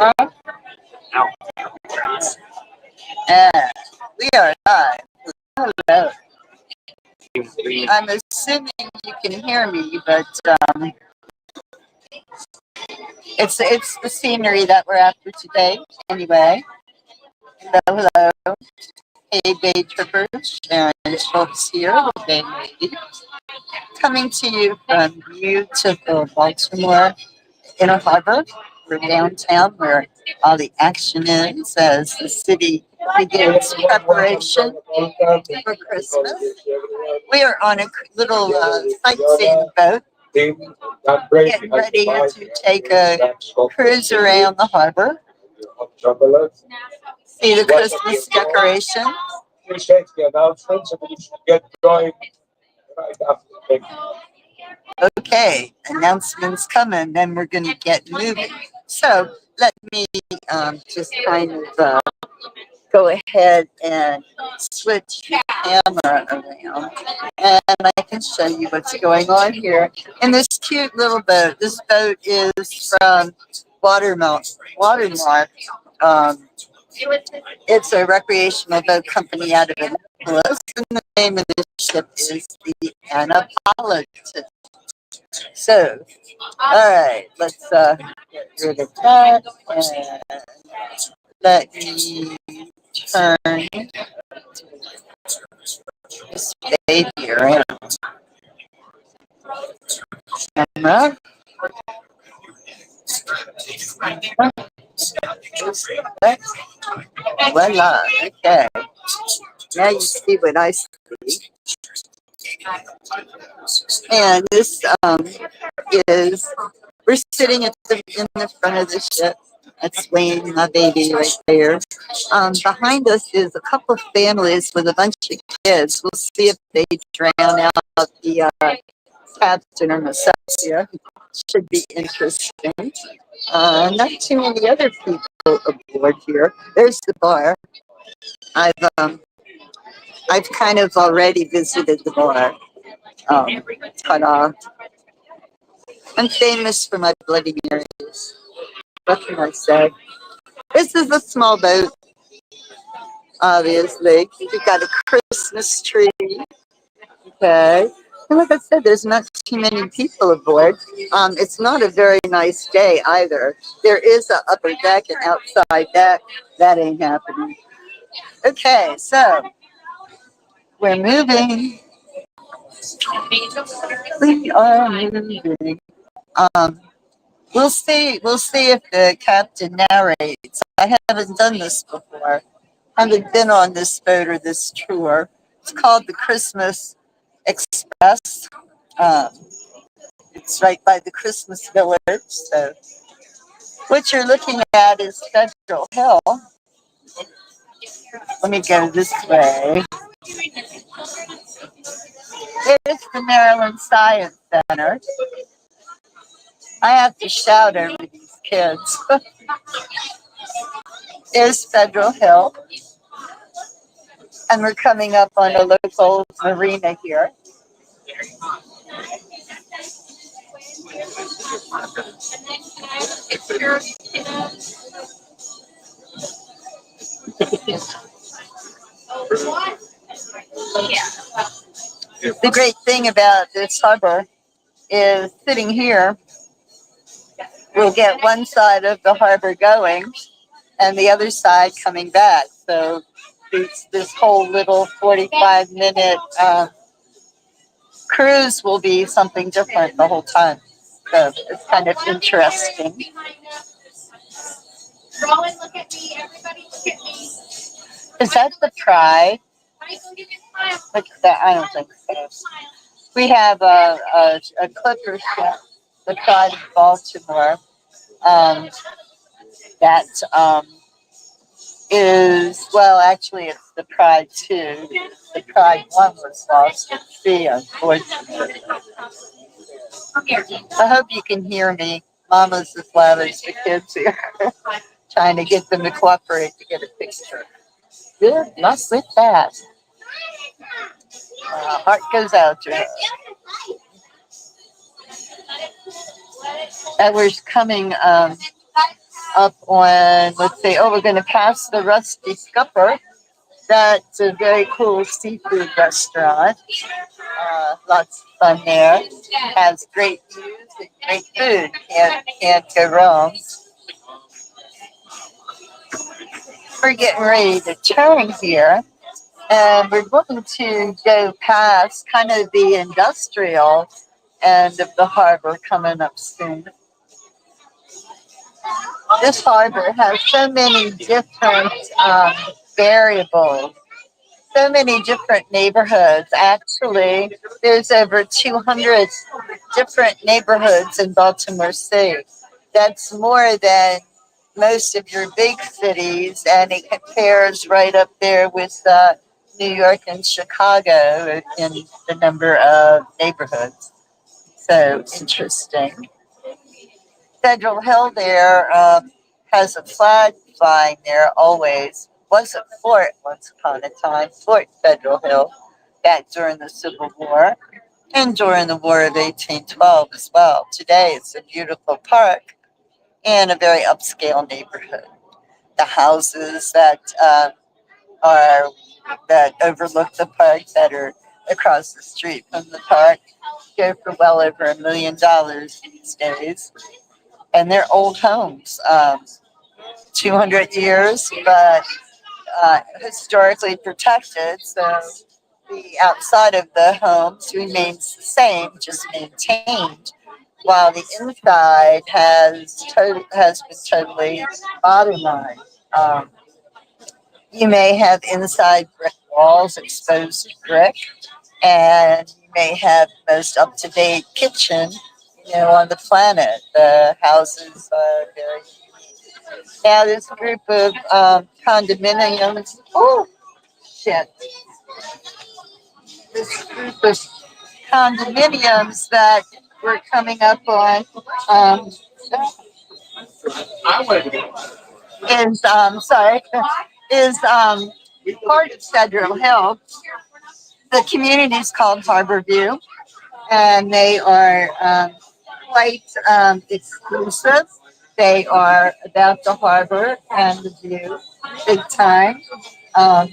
And we are live. Hello. I'm assuming you can hear me, but it's the scenery that we're after today. Anyway, hello, hello. Hey, Bay Trippers and Schultz here, the Bay Lady, coming to you from beautiful Baltimore Inner Harbor. We're downtown where all the action is as the city begins preparation for Christmas. We are on a little sightseeing boat, getting ready to take a cruise around the harbor, see the Christmas decorations. Okay, announcements coming, then we're going to get moving. So let me just kind of go ahead and switch the camera around and I can show you what's going on here in this cute little boat. This boat is from Watermark. Um, it's a recreational boat company out of Annapolis, and the name of the ship is the Annapolitan. So, all right, let's get rid of that and let me turn this baby around. Camera. Voila. Okay. Now you see what I see. And this is, we're sitting in the front of the ship. That's Wayne, my baby, right there. Behind us is a couple of families with a bunch of kids. We'll see if they drown out the captain or myself here. Should be interesting. Not too many other people aboard here. There's the bar. I've kind of already visited the bar. But I'm famous for my Bloody Marys. What can I say? This is a small boat, obviously. We've got a Christmas tree. Okay. And like I said, there's not too many people aboard. It's not a very nice day either. There is an upper deck and outside deck. That ain't happening. Okay, so we're moving. We are moving. Um, We'll see if the captain narrates. I haven't done this before. I haven't been on this boat or this tour. It's called the Christmas Express. Um, it's right by the Christmas Village. So what you're looking at is Federal Hill. Let me go this way. It's the Maryland Science Center. I have to shout over these kids. There's Federal Hill. And we're coming up on a local marina here. The great thing about this harbor is sitting here, we'll get one side of the harbor going and the other side coming back. So this whole little 45-minute cruise will be something different the whole time. So it's kind of interesting. Rowan, look at me. Everybody look at me. Is that the Pride? Look at that. I don't think so. We have a clipper ship, the Pride of Baltimore, that is, well, actually, it's the Pride 2. The Pride 1 was lost at sea, unfortunately. I hope you can hear me. Mama's as loud as the kids here, trying to get them to cooperate to get a picture. Good luck with that. Heart goes out to her. And we're coming up on, let's say, oh, we're going to pass the Rusty Scupper. That's a very cool seafood restaurant. Lots of fun there. Has great views and great food. Can't go wrong. We're getting ready to turn here, and we're going to go past kind of the industrial end of the harbor coming up soon. This harbor has so many different variables, so many different neighborhoods. Actually, there's over 200 different neighborhoods in Baltimore City. That's more than most of your big cities, and it compares right up there with New York and Chicago in the number of neighborhoods. So interesting. Federal Hill there has a flag flying there always. Was a fort once upon a time, Fort Federal Hill, back during the Civil War and during the War of 1812 as well. Today it's a beautiful park and a very upscale neighborhood. The houses are that overlook the park that are across the street from the park go for well over $1 million these days, and they're old homes, 200 years, but historically protected. So the outside of the homes remains the same, just maintained, while the inside has been totally modernized. You may have inside brick walls, exposed brick, and you may have the most up to date kitchen, on the planet. The houses are very unique. Now, this group of condominiums, oh shit, this group of condominiums that we're coming up on is sorry is part of Federal Hill. The community is called Harborview, and they are quite exclusive. They are about the harbor and the view, big time, um,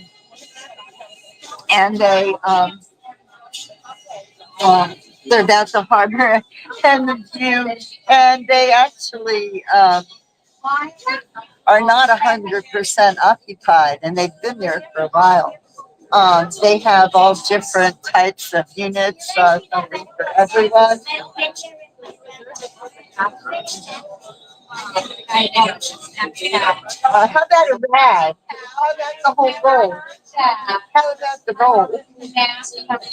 and um, they're about the harbor and the view, and they actually are not 100% occupied, and they've been there for a while. They have all different types of units, something for everyone. How about a rag? How about the whole roll? How about the roll?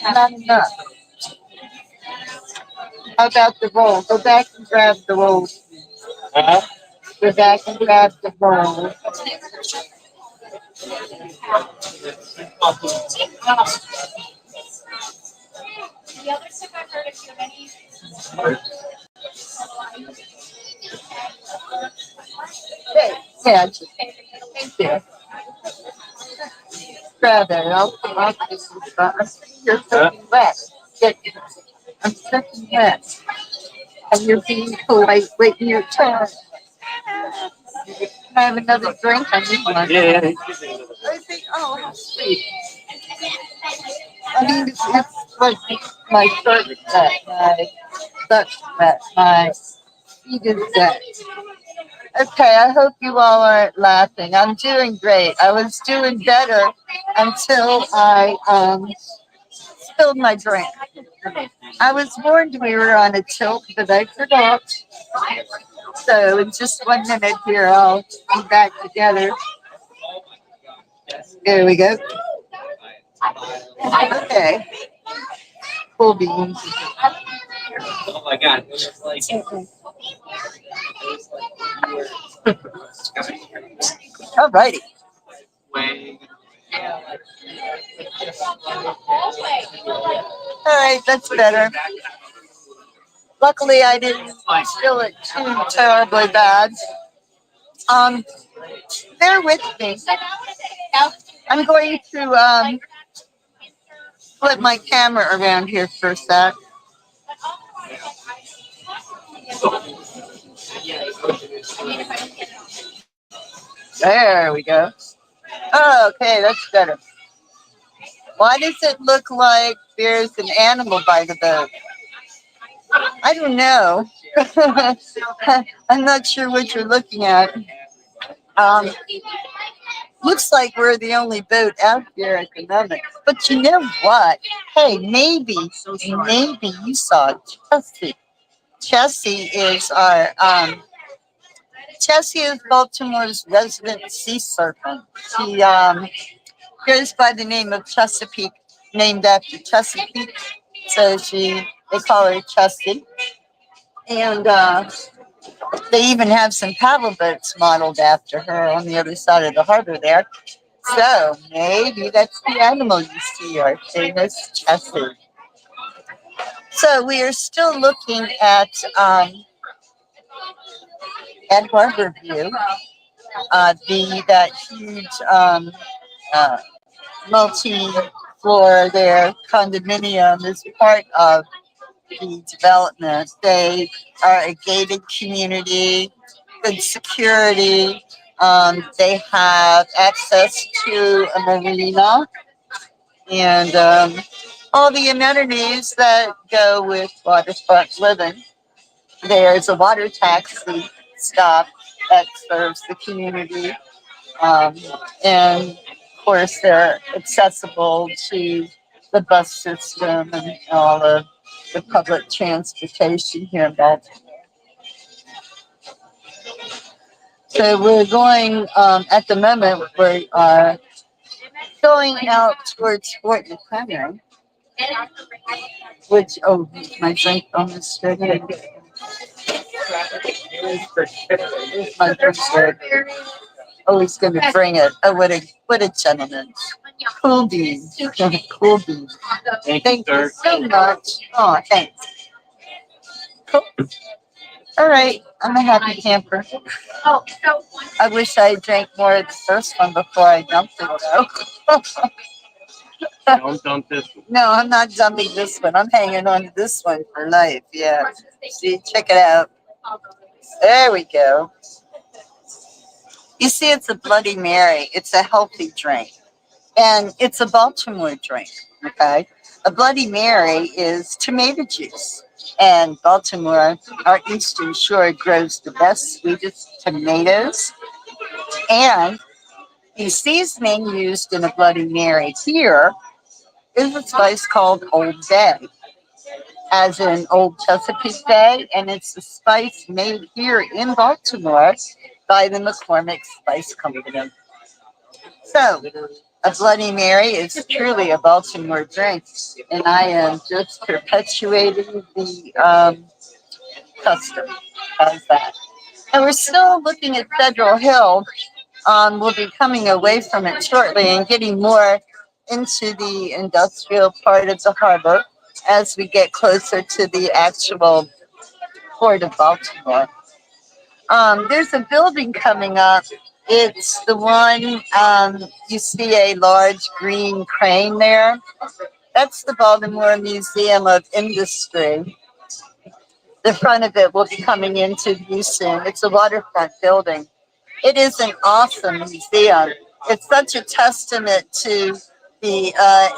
Not enough. How about the roll? Go back and grab the roll. Go back and grab the roll. Hey, yeah, thank you. Grab it. I'll you're soaking wet. I'm soaking wet. And you're being polite, waiting your turn. Can I have another drink? I need one. Yeah. I think, oh, how sweet. I mean, it's like my shirt is wet, my duck's wet, my feet is wet. Okay, I hope you all aren't laughing. I'm doing great. I was doing better until I spilled my drink. I was warned we were on a tilt, but I forgot. So in just 1 minute here, I'll be back together. There we go. Okay. Cool beans. Oh my God. All righty. All right, that's better. Luckily, I didn't feel it too terribly bad. Um, Bear with me. I'm going to flip my camera around here for a sec. There we go. Oh, okay, that's better. Why does it look like there's an animal by the boat? I don't know. I'm not sure what you're looking at. Um, Looks like we're the only boat out here at the moment. But you know what? Hey, maybe you saw Chessie. Chessie is Chessie is Baltimore's resident sea serpent. She goes by the name of Chesapeake, named after Chesapeake. So they call her Chessie. And they even have some paddle boats modeled after her on the other side of the harbor there. So maybe that's the animal you see, our famous Chessie. So we are still looking at Harbor View, the that huge uh, multi-floor there condominium is part of the development. They are a gated community, good security. They have access to a marina and all the amenities that go with waterfront living. There's a water taxi stop that serves the community. Um, and of course, they're accessible to the bus system and all of the public transportation here in Baltimore. So we're going, at the moment, we are going out towards Fort McHenry, which, oh, my drink almost ready. Here's my drink. Oh, he's going to bring it. Oh, what a gentleman. Cool beans. Cool beans. Thank you so much. Oh, thanks. Cool. All right. I'm a happy camper. I wish I drank more of the first one before I dumped it, though. Don't dump this one. No, I'm not dumping this one. I'm hanging on to this one for life. Yeah. See, check it out. There we go. You see, it's a Bloody Mary. It's a healthy drink. And it's a Baltimore drink. Okay. A Bloody Mary is tomato juice. And Baltimore, our eastern shore, grows the best, sweetest tomatoes. And the seasoning used in a Bloody Mary here is a spice called Old Bay, as in Old Chesapeake Bay. And it's a spice made here in Baltimore by the McCormick Spice Company. So, a Bloody Mary is truly a Baltimore drink, and I am just perpetuating the custom as that. And we're still looking at Federal Hill. We'll be coming away from it shortly and getting more into the industrial part of the harbor as we get closer to the actual port of Baltimore. There's a building coming up. It's the one you see a large green crane there. That's the Baltimore Museum of Industry. The front of it will be coming into view soon. It's a waterfront building. It is an awesome museum. It's such a testament to the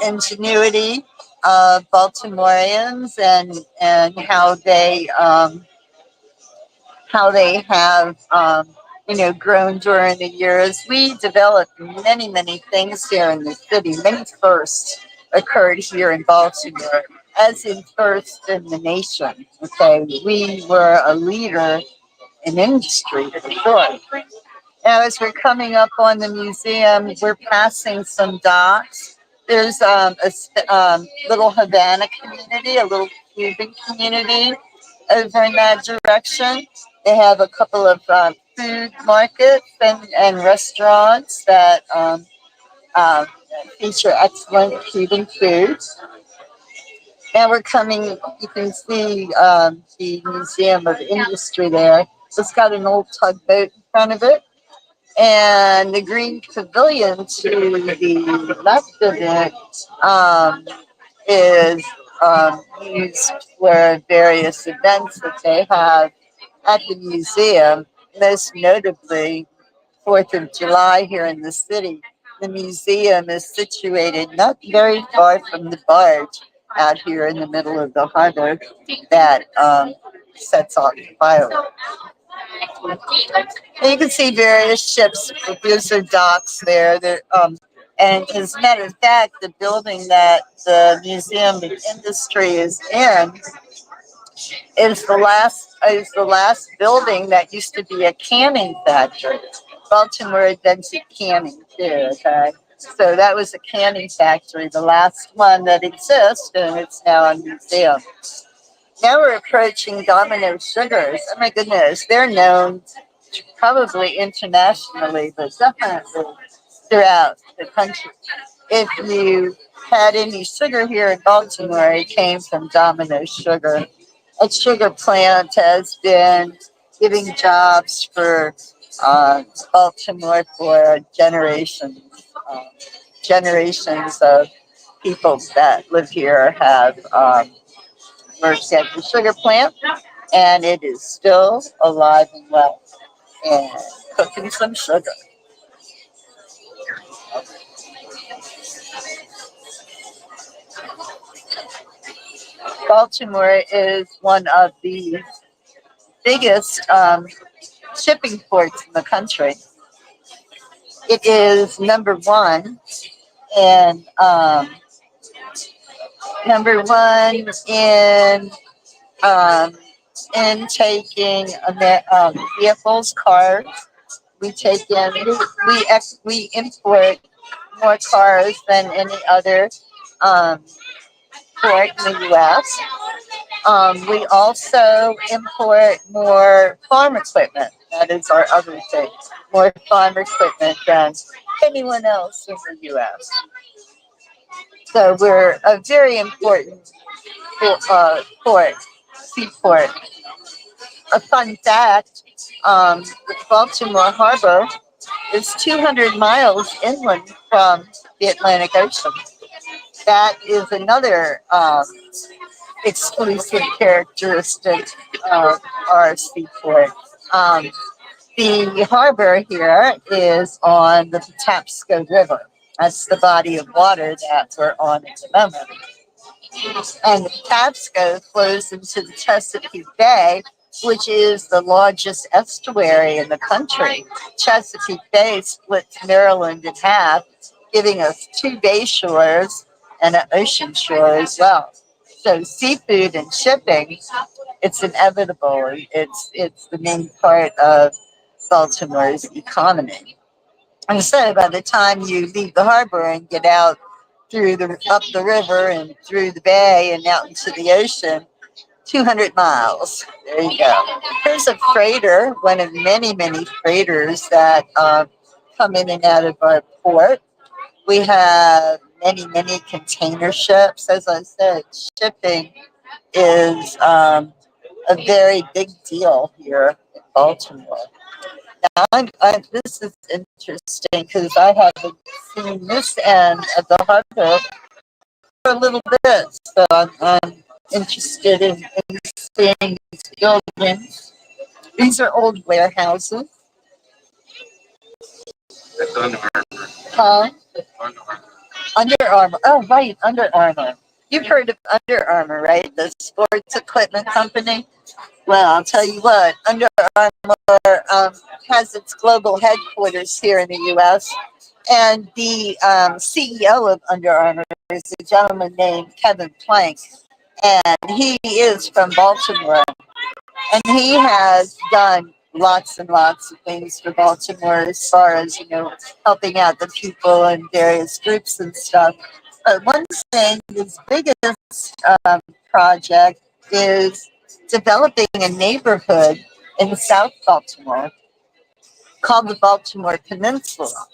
ingenuity of Baltimoreans and how they have grown during the years. We developed many things here in the city. Many firsts occurred here in Baltimore, as in first in the nation. Okay, we were a leader in industry for sure. Now, as we're coming up on the museum, we're passing some docks. There's little Havana community, a little Cuban community over in that direction. They have a couple of food markets and restaurants that um, feature excellent Cuban food. Now we're coming, you can see the Museum of Industry there. It's got an old tugboat in front of it. And the green pavilion to the left of it is used for various events that they have at the museum, most notably 4th of July here in the city. The museum is situated not very far from the barge out here in the middle of the harbor that sets off the fireworks. And you can see various ships. These are docks there. And as a matter of fact, the building that the Museum of Industry is in is the last building that used to be a canning factory. Baltimore invented canning too. Okay, so that was a canning factory, the last one that exists, and it's now a museum. Now we're approaching Domino Sugars. Oh my goodness, they're known probably internationally, but definitely throughout the country. If you had any sugar here in Baltimore, it came from Domino Sugar. A sugar plant has been giving jobs for Baltimore for generations. Generations of people that live here have worked at the sugar plant, and it is still alive and well and cooking some sugar. Baltimore is one of the biggest shipping ports in the country. It is number one um, in taking vehicles, cars. We take in we import more cars than any other um, port in the U.S. We also import more farm equipment. That is our other thing. More farm equipment than anyone else in the U.S. So we're a very important port, seaport. A fun fact, the Baltimore Harbor is 200 miles inland from the Atlantic Ocean. That is another exclusive characteristic of our seaport. Um, the harbor here is on the Patapsco River. That's the body of water that we're on at the moment. And the Patapsco flows into the Chesapeake Bay, which is the largest estuary in the country. Chesapeake Bay splits Maryland in half, giving us two bay shores and an ocean shore as well. So seafood and shipping, it's inevitable. It's the main part of Baltimore's economy. And so by the time you leave the harbor and get out up the river and through the bay and out into the ocean, 200 miles. There you go. Here's a freighter, one of many, many freighters that come in and out of our port. We have many, many container ships. As I said, shipping is a very big deal here in Baltimore. This is interesting because I haven't seen this end of the harbor for a little bit, so I'm interested in seeing these buildings. These are old warehouses. That's Under Armour. Huh? Under Armour. Under Armour. Oh, right, Under Armour. You've heard of Under Armour, right? The sports equipment company. Well, I'll tell you what, Under Armour has its global headquarters here in the U.S. And the CEO of Under Armour is a gentleman named Kevin Plank. And he is from Baltimore. And he has done lots and lots of things for Baltimore as far as, helping out the people and various groups and stuff. But one thing, his biggest project is developing a neighborhood in South Baltimore called the Baltimore Peninsula.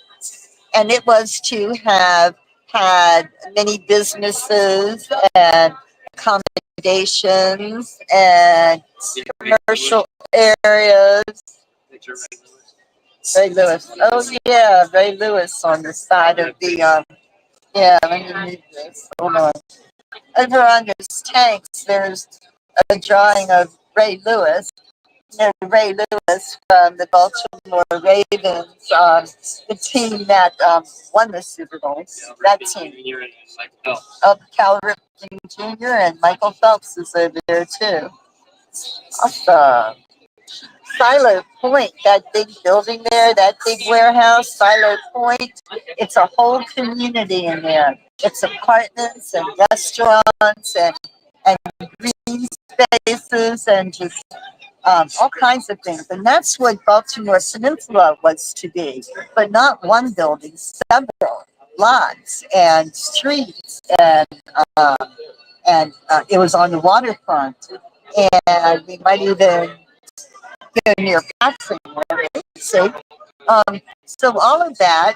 And it was to have had many businesses and accommodations and commercial areas. Ray Lewis. Oh yeah, Ray Lewis on the side of the yeah, let me move this. Hold on. Over on those tanks there's a drawing of Ray Lewis Ray Lewis from the Baltimore Ravens, the team that won the Super Bowl. That team. Cal Ripken Jr. and Michael Phelps is over there too. Awesome. Silo Point, that big building there, that big warehouse, Silo Point, it's a whole community in there. It's apartments and restaurants and green spaces and just all kinds of things. And that's what Baltimore Peninsula was to be, but not one building, several lots and streets um, and it was on the waterfront. And we might even go near Paxson, see? So all of that,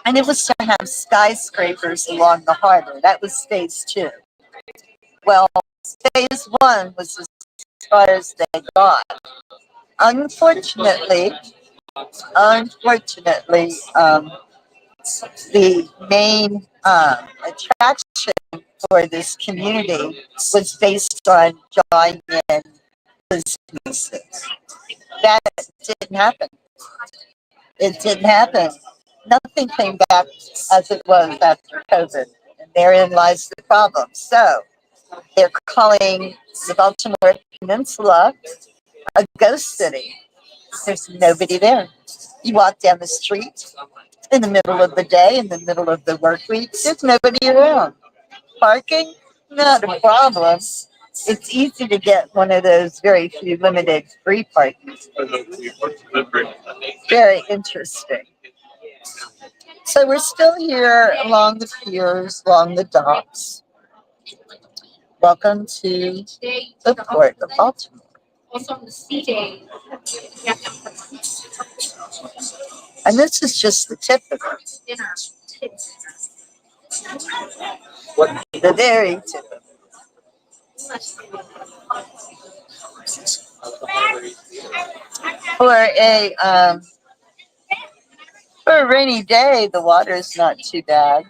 and it was to have skyscrapers along the harbor. That was phase two. Well, phase one was as far as they got. Unfortunately, unfortunately, the main attraction for this community was based on drawing in businesses. That didn't happen. It didn't happen. Nothing came back as it was after COVID. And therein lies the problem. So they're calling the Baltimore Peninsula a ghost city. There's nobody there. You walk down the street in the middle of the day, in the middle of the work week, there's nobody around. Parking, not a problem. It's easy to get one of those very few limited free parking. Very interesting. So we're still here along the piers, along the docks. Welcome to the port of Baltimore. And this is just the tip of it. The very tip of it. For a rainy day, the water is not too bad.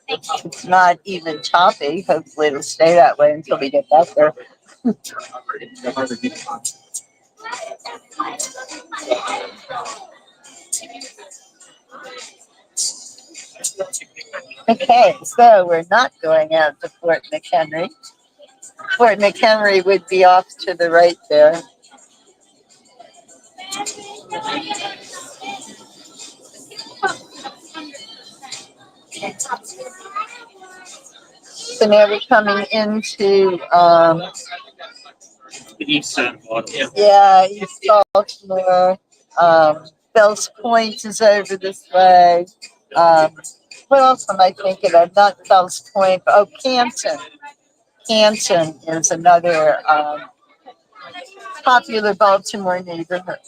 It's not even choppy. Hopefully, it'll stay that way until we get back there. Okay, so we're not going out to Fort McHenry. Fort McHenry would be off to the right there. So now we're coming into the east side of Baltimore. yeah, East Baltimore. Fells Point is over this way. What else am I thinking of? Not Fells Point. Oh, Canton. Canton is another popular Baltimore neighborhood.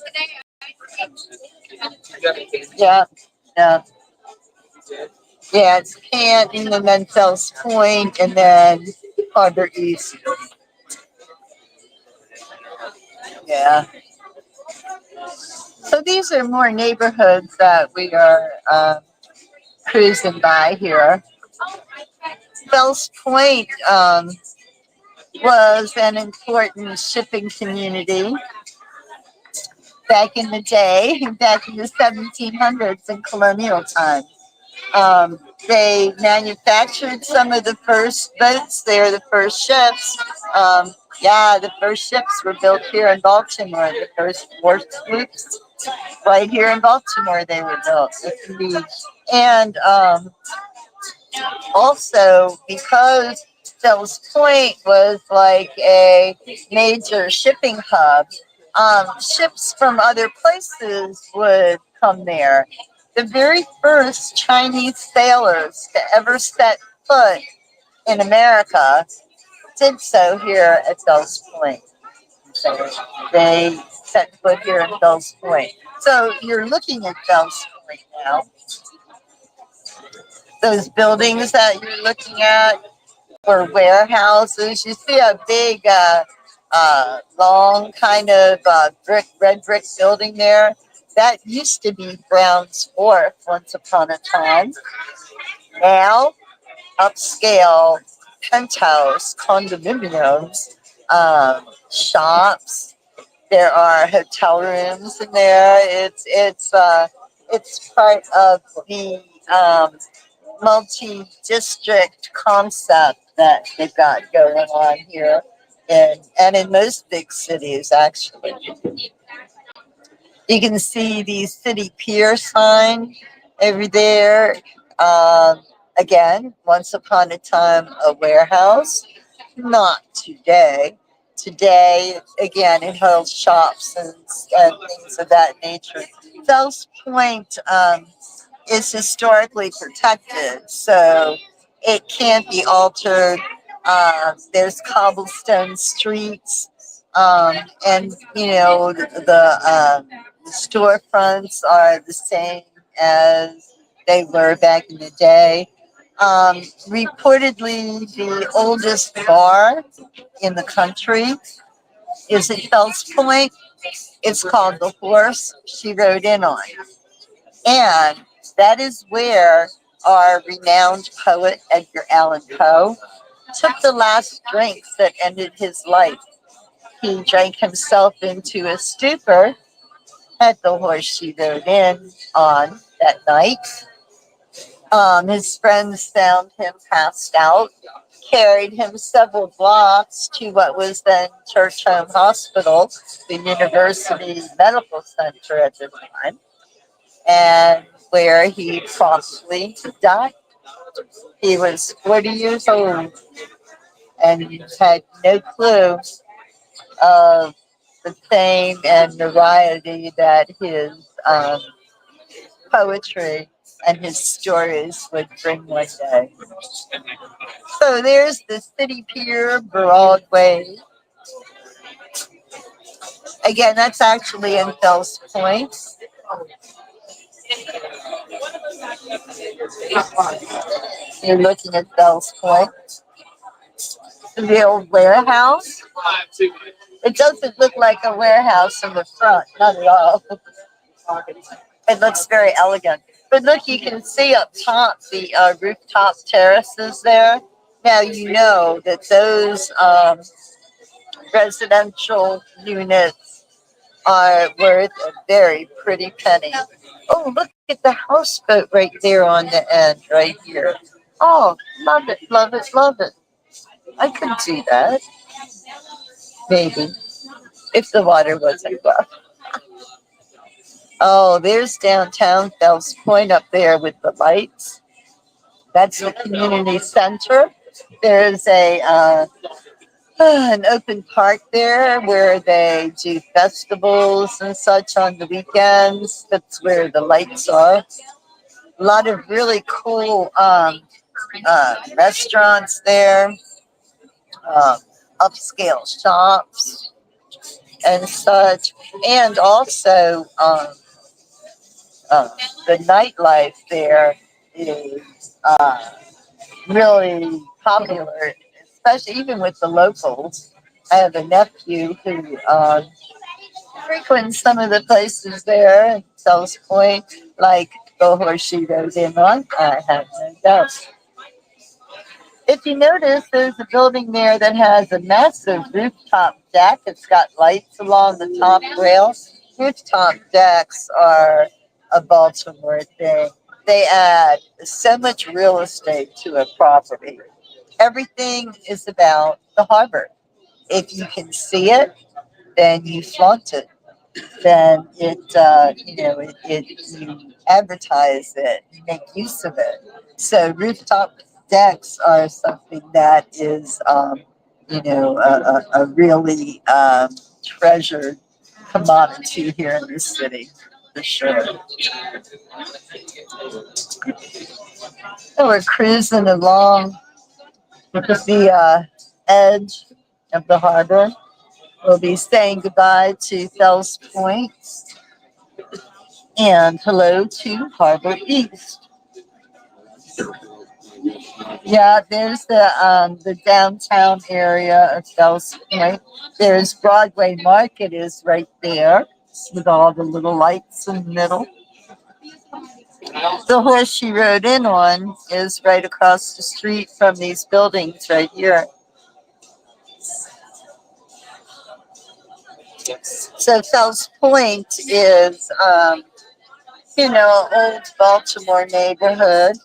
Yeah, yeah. Yeah, it's Canton and then Fells Point and then Harbor East. Yeah. So these are more neighborhoods that we are cruising by here. Fells Point was an important shipping community back in the day, back in the 1700s in colonial times. They manufactured some of the first boats there, the first ships. Yeah, the first ships were built here in Baltimore. The first war sloops right here in Baltimore they were built. And also because Fells Point was like a major shipping hub, ships from other places would come there. The very first Chinese sailors to ever set foot in America did so here at Fells Point. So they set foot here at Fells Point. So you're looking at Fells Point now. Those buildings that you're looking at were warehouses. You see a big, long kind of red brick building there. That used to be Brown's Wharf once upon a time. Now, upscale penthouse condominiums, shops, There are hotel rooms in there. It's part of the multi-district concept that they've got going on here, and in most big cities actually. You can see the city pier sign over there. Um, Again, once upon a time, a warehouse. Not today. Today, again, it holds shops and things of that nature. Fells Point is historically protected, so it can't be altered. There's cobblestone streets, and the storefronts are the same as they were back in the day. Reportedly, the oldest bar in the country is at Fells Point. It's called The Horse She Rode In On. And that is where our renowned poet Edgar Allan Poe took the last drinks that ended his life. He drank himself into a stupor at the horse she rode in on that night. His friends found him passed out, carried him several blocks to what was then Church Home Hospital, the University Medical Center at the time, and where he promptly died. He was 40 years old and had no clue of the fame and notoriety that his poetry and his stories would bring one day. So there's the City Pier, Broadway. Again, that's actually in Fells Point. You're looking at Fells Point. The old warehouse. It doesn't look like a warehouse from the front, not at all. It looks very elegant. But look, you can see up top the rooftop terraces there. Now you know that those residential units are worth a very pretty penny. Oh, look at the houseboat right there on the end, right here. Oh, love it, love it, love it. I could do that, maybe, if the water wasn't rough. Oh, there's downtown Fells Point up there with the lights. That's the community center. There's an open park there where they do festivals and such on the weekends. That's where the lights are. A lot of really cool restaurants there, um, upscale shops and such, and also uh, the nightlife there is really popular, especially even with the locals. I have a nephew who frequents some of the places there in Fells Point, like the horse she goes in on. I have no doubt. If you notice, there's a building there that has a massive rooftop deck. It's got lights along the top rail. Rooftop decks are a Baltimore thing. They add so much real estate to a property. Everything is about the harbor. If you can see it, then you flaunt it. Then it you advertise it, you make use of it. So rooftop decks are something that is, a really treasured commodity here in the city, for sure. So we're cruising along the edge of the harbor. We'll be saying goodbye to Fells Point and hello to Harbor East. Yeah, there's the downtown area of Fells Point. There's Broadway Market is right there with all the little lights in the middle. The horse she rode in on is right across the street from these buildings right here. So Fells Point is, old Baltimore neighborhood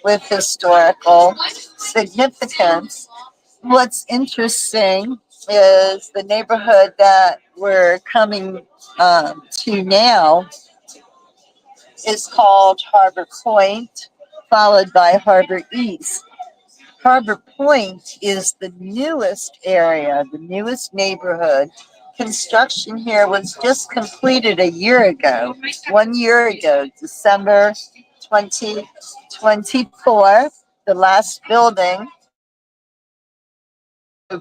with historical significance. What's interesting is the neighborhood that we're coming to now is called Harbor Point, followed by Harbor East. Harbor Point is the newest area, the newest neighborhood. Construction here was just completed a year ago, 1 year ago, December 2024. The last building,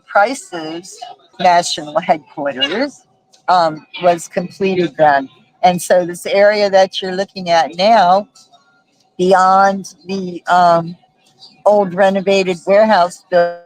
Price's national headquarters, was completed then. And so this area that you're looking at now, beyond the old renovated warehouse building,